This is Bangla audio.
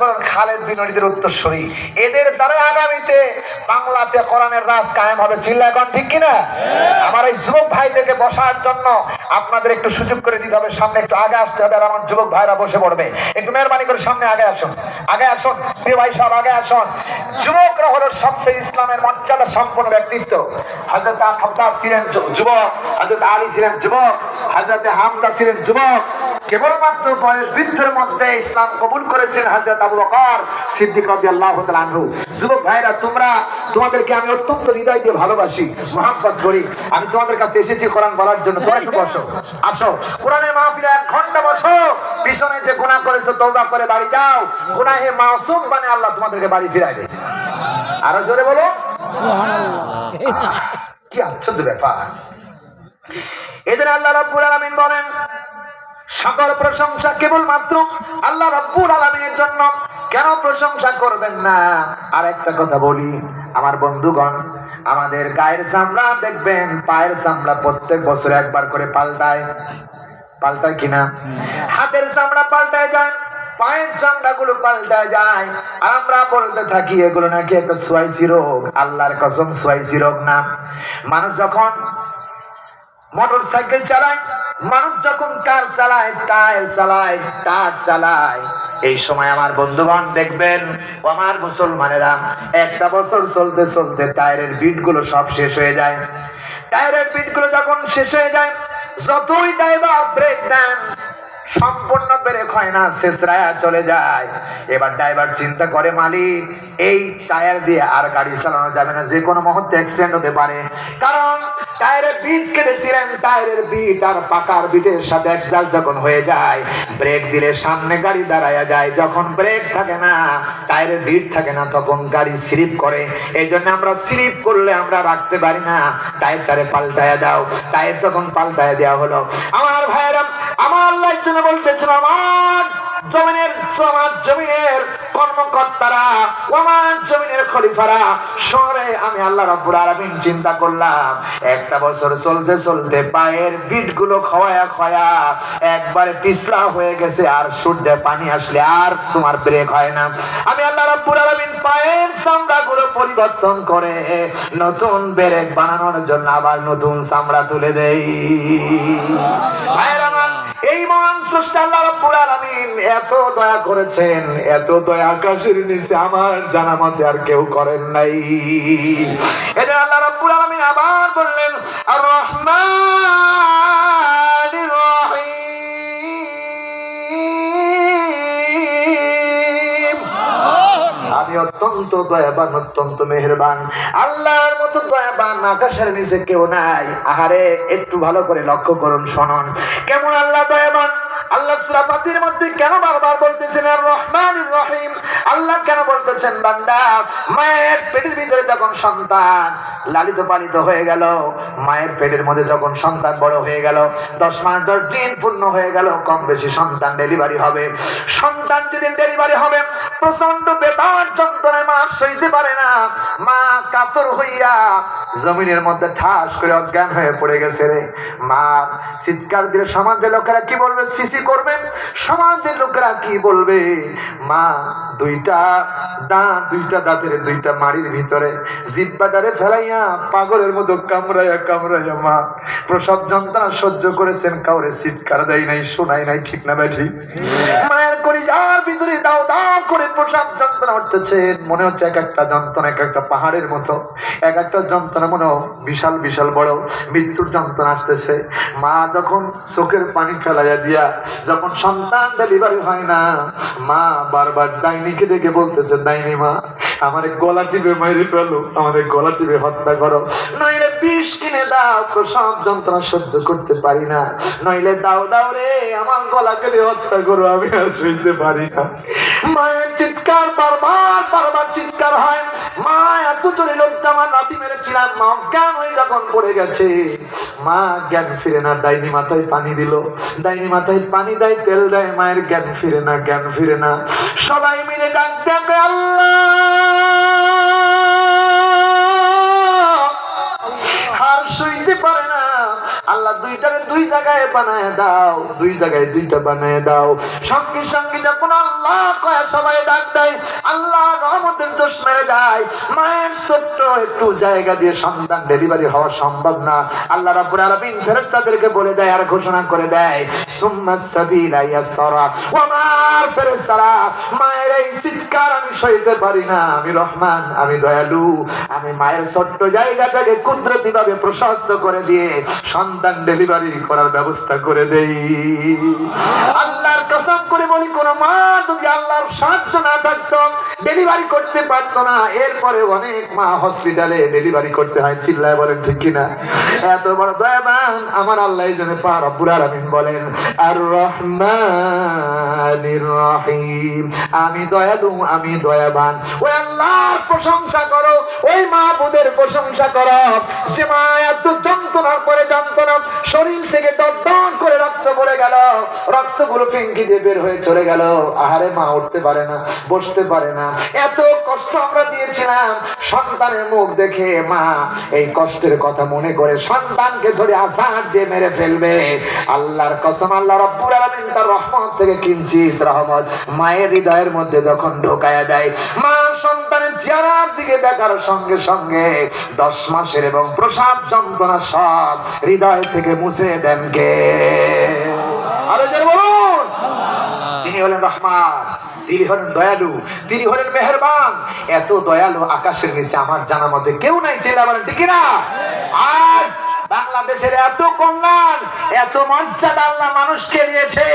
হলেন খালেদ বিন ওলীদের উত্তরসূরি। এদের দ্বারা আগামীতে বাংলাতে কোরআনের রাজ কায়েম হবে। চিল্লা এখন ঠিক কিনা? আমার এই যুবক ভাইদেরকে বসার জন্য আপনাদের একটু সুযোগ করে দিতে হবে, সামনে একটু আগে আসতে হবে, আর আমার যুবক ভাইরা বসে পড়বে। একটু মেহরবানি করে সামনে আগে আসুন, আগে আসুন প্রিয় ভাই সব আগে আসুন। যুবকরা হলো সবচেয়ে ইসলামের মর্যাদা সম্পন্ন ব্যক্তিত্ব। হযরত খাব্বাব ছিলেন যুবক, হযরত আলী ছিলেন যুবক, হযরত হামজা ছিলেন যুবক। কেবলমাত্র বয়স বৃদ্ধের মধ্যে ইসলাম কবুল করেছেন হযরত আবু বকর সিদ্দিক রাদিয়াল্লাহু তাআলা আনহু। যুবক ভাইরা, তোমাদেরকে আমি অত্যন্ত হৃদয় দিয়ে ভালোবাসি, মহব্বত করি। আমি তোমাদের কাছে এসেছি কোরআন বলার জন্য। তোমরা একটু বসো, আসো কোরআনের মাহফিলে 1 ঘন্টা বসো। পিছনে যে গুনাহ করেছো তওবা করে বাড়ি যাও। গুনাহে মাসুম বানে আল্লাহ তোমাদেরকে বাড়ি ফিরাইবে। আরো জোরে বলো সুবহানাল্লাহ। কি আশ্চর্য ব্যাপার! এদের আল্লাহ রাব্বুল আলামিন বলেন, সকল প্রশংসা কেবলমাত্র আল্লাহ রাব্বুল আলামিনের জন্য। কেন প্রশংসা করবেন না? আর একটা কথা বলি আমার বন্ধুগণ, আমাদের গায়ের চামড়া দেখবেন, পায়ের চামড়া প্রত্যেক বছর একবার করে পাল্টায় কিনা? হাতের চামড়া পাল্টায় যায়, পায়ের চামড়া গুলো পাল্টায় যায়, আর আমরা বলতে থাকি এগুলো নাকি একটা সোয়াইসি রোগ। আল্লাহর কসম, সোয়াইসি রোগ না। মানুষ যখন মোটর সাইকেল চালায়, মানুষ যখন কার চালায়, টায়ার চালায়, ট্রাক চালায়, এই সময় আমার বন্ধুগণ দেখবেন, আমার মুসলমানেরা, একটা বছর চলতে চলতে টায়ারের বিট গুলো সব শেষ হয়ে যায়। টায়ারের বিট গুলো যখন শেষ হয়ে যায়, যতই ড্রাইভার ব্রেক দেন, সম্পূর্ণ ব্রেক হয় না, শেষরায়া চলে যায়। এবার ড্রাইভার চিন্তা করে, মালিক এই টায়ার দিয়ে আর গাড়ি চালানো যাবে না, যে কোনো মুহূর্তে অ্যাক্সিডেন্ট হতে পারে। কারণ টায়ারের বিট কেটেছিলেন, টায়ারের বিট আর পাকার বিটের সাথে একজাস্ট যখন হয়ে যায়, ব্রেক দিলে সামনে গাড়ি দাঁড়ায়া যায়। যখন ব্রেক থাকে না, টায়ারের বিট থাকে না, তখন গাড়ি স্লিপ করে। এই জন্য আমরা স্লিপ করলে আমরা রাখতে পারি না, টায়ারটারে পাল্টায়া দাও। টায়ার তখন পাল্টায়া দেওয়া হলো। আমার ভাইয়েরা, আমার আল্লাহ জন্য বলতেছেন, আমার জমিনের কর্মকর্তারা, আমার জমিনের খলিফারা, শহরে আমি আল্লাহ রাব্বুল আলামিন চিন্তা করলাম, একটা বছর চলতে চলতে পায়ের বিট গুলো খয়া একবারে পিছলা হয়ে গেছে, আর সূর্যে পানি আসলে আর তোমার ব্রেক হয় না। আমি আল্লাহ রাব্বুল আলামিন পায়ের চামড়া গুলো পরিবর্তন করে নতুন ব্রেক বানানোর জন্য আবার নতুন চামড়া তুলে দেই। এই মহান স্রষ্টা আল্লাহ রাব্বুল আলামিন এত দয়া করেছেন, এত দয়া আকাশের নিচে আমার জানা মতে আর কেউ করেন নাই। এদের আল্লাহ রাব্বুল আলামিন আবার বললেন, আর রহমানির রহিম, আমি অত্যন্ত দয়াবান, অত্যন্ত মেহেরবান। আল্লাহর মতো দয়াবান আকাশের নিচে কেউ নাই। আহারে, একটু ভালো করে লক্ষ্য করুন, শুনুন কেমন আল্লাহ দয়াবান। আল্লাহ সূরা ফাতির মধ্যে কেন বারবার বলতেছেন আর রহমানির রহিম? আল্লাহ কেন বলতেছেন, বান্দা মায়ের পেটের ভিতরে যখন সন্তান লালিত পালিত হয়ে গেল, মায়ের পেটের মধ্যে যখন সন্তান বড় হয়ে গেল, 10 মাস 10 দিন পূর্ণ হয়ে গেল, কম বেশি সন্তান ডেলিভারি হবে। সন্তান যেদিন ডেলিভারি হবে, প্রচন্ড বেদনার যন্ত্রণায় মা সইতে পারে না। মা কাতর হইয়া জমিনের মধ্যে ঠাস করে অজ্ঞান হয়ে পড়ে গেছে রে। মা চিৎকার দিয়ে সমাজের লোকেরা কি বলবে, সিসি করবেন, সমাজের লোকেরা কি বলবে। মা দুইটা দাঁতের 2টা মাড়ির ভিতরে জিহ্বাটারে ফেলাইয়া পাগলের মতো কামড়াইয়া মা প্রসব যন্ত্রণা সহ্য করেছেন, কাউরে চিৎকার দেয় নাই, শোনাই নাই, ঠিক না ব্যাঠি? মায়ের কলিজার ভিতরে দাও দাও করে প্রসব যন্ত্রণা উঠতেছে। মনে হচ্ছে এক একটা যন্ত্রণা এক একটা পাহাড়ের মতো, এক একটা যন্ত্রণা মনে বিশাল বিশাল বড় মৃত্যুর যন্ত্রণা আসতেছে। মা যখন চোখের পানি ফেলাইয়া দিয়া যখন সন্তান ডেলিভারি হয় না, মা বারবার ডাইনিকে ডেকে বলতেছে, ডাইনি মা আমার গলা টিপে মাইরে ফেলো, আমার গলা টিপে হত্যা করো, নইলে বিষ কিনে দাও, প্রসব যন্ত্রণা সহ্য করতে পারি না, নইলে দাও দাও রে আমার গলা কেটে হত্যা করো, আমি আর সইতে পারি না। মায়ের চিৎকার বারবার চিৎকার হয়। মা এত জোরে লোকটা আমার নাতি মেরেছিলাম, মা অজ্ঞান হয়ে যখন পড়ে গেছে, মা জ্ঞান ফিরে না। ডাইনি মাথায় পানি দিল, ডাইনি মাথায় পানি দেয়, তেল দেয়, মায়ের জ্ঞান ফিরে না, জ্ঞান ফিরে না। সবাই মিলে ডাক ডাকে আল্লাহ, আর সইতে পারে না। আল্লাহ 2টারে দুই জায়গায় বানায় দাও, দুই জায়গায় দুইটা বানায় দাও। সঙ্গে সঙ্গে যখন আল্লাহ কয় সবাই ডাক দেয়, আল্লাহ রহমতের দোষ মেরে যায়। মায়ের ছোট্ট একটু জায়গা দিয়ে সন্তান ডেলিভারি হওয়া সম্ভব না। আল্লাহ রাব্বুল আলামিন ফেরেশতাদেরকে বলে দেয় আর ঘোষণা করে দেয়, সুম্মা সাবিলা ইয়াসরা। ও আমার ফেরেশতারা, মায়ের এই চিৎকার আমি সইতে পারি না। আমি রহমান, আমি দয়ালু, আমি মায়ের ছোট্ট জায়গাটাকে কুদরতি ভাবে প্রশস্ত করে দিয়ে সন্তান ডেলিভারি করার ব্যবস্থা করে দেই। আল্লাহর কসম করে বলি, কোন মা যদি আল্লাহর সাহায্য না থাকতো ডেলিভারি করতে পারতো না। এরপরে অনেক মা হসপিটালে ডেলিভারি করতে হয়। চিল্লায় বলেন ঠিক কিনা? এত বড় দয়াবান আমার আল্লাহ। এই জন্য পাক রব্বুল আলামিন বলেন আর রহমানির রহিম, আমি দয়ালু, আমি দয়াবান। ওই আল্লাহর প্রশংসা করো, ওই মাহবুদের প্রশংসা করো যে মা এত যন্ত্রণার পরে যন্ত্রণা, শরীর থেকে দরদর করে রক্ত পড়ে গেল, রক্তগুলো ট্যাঙ্কি দিয়ে বের হয়ে চলে গেল। আহারে মা উঠতে পারে না, বসতে পারে না, এত কষ্ট আমরা দিয়েছিলাম। সন্তানের মুখ দেখে মা এই কষ্টের কথা মনে করে সন্তানকে ধরে আছাড় দিয়ে মেরে ফেলবে। আল্লাহর কসম, আল্লাহ রাব্বুল আলামিন তার রহমত থেকে কিঞ্চিত রহমত মায়ের হৃদয়ের মধ্যে যখন ঢোকায়া দেয়, মা সন্তানের চেহারার দিকে দেখার সঙ্গে সঙ্গে 10 মাসের এবং প্রসব যন্ত্রণা সব হৃদয় থেকে মুছে দেন কে? আরো জোরে বলুন। তিনি হলেন রহমান, তিনি হলেন দয়ালু, তিনি হলেন মেহেরবান। এত দয়ালু আকাশের নিচে আমার জানা মতে কেউ নাই। চিল্লা বলেন ঠিক না? আজ বাংলাদেশের এত কল্যাণ, এত মর্যাদা আল্লাহ মানুষকে দিয়েছে।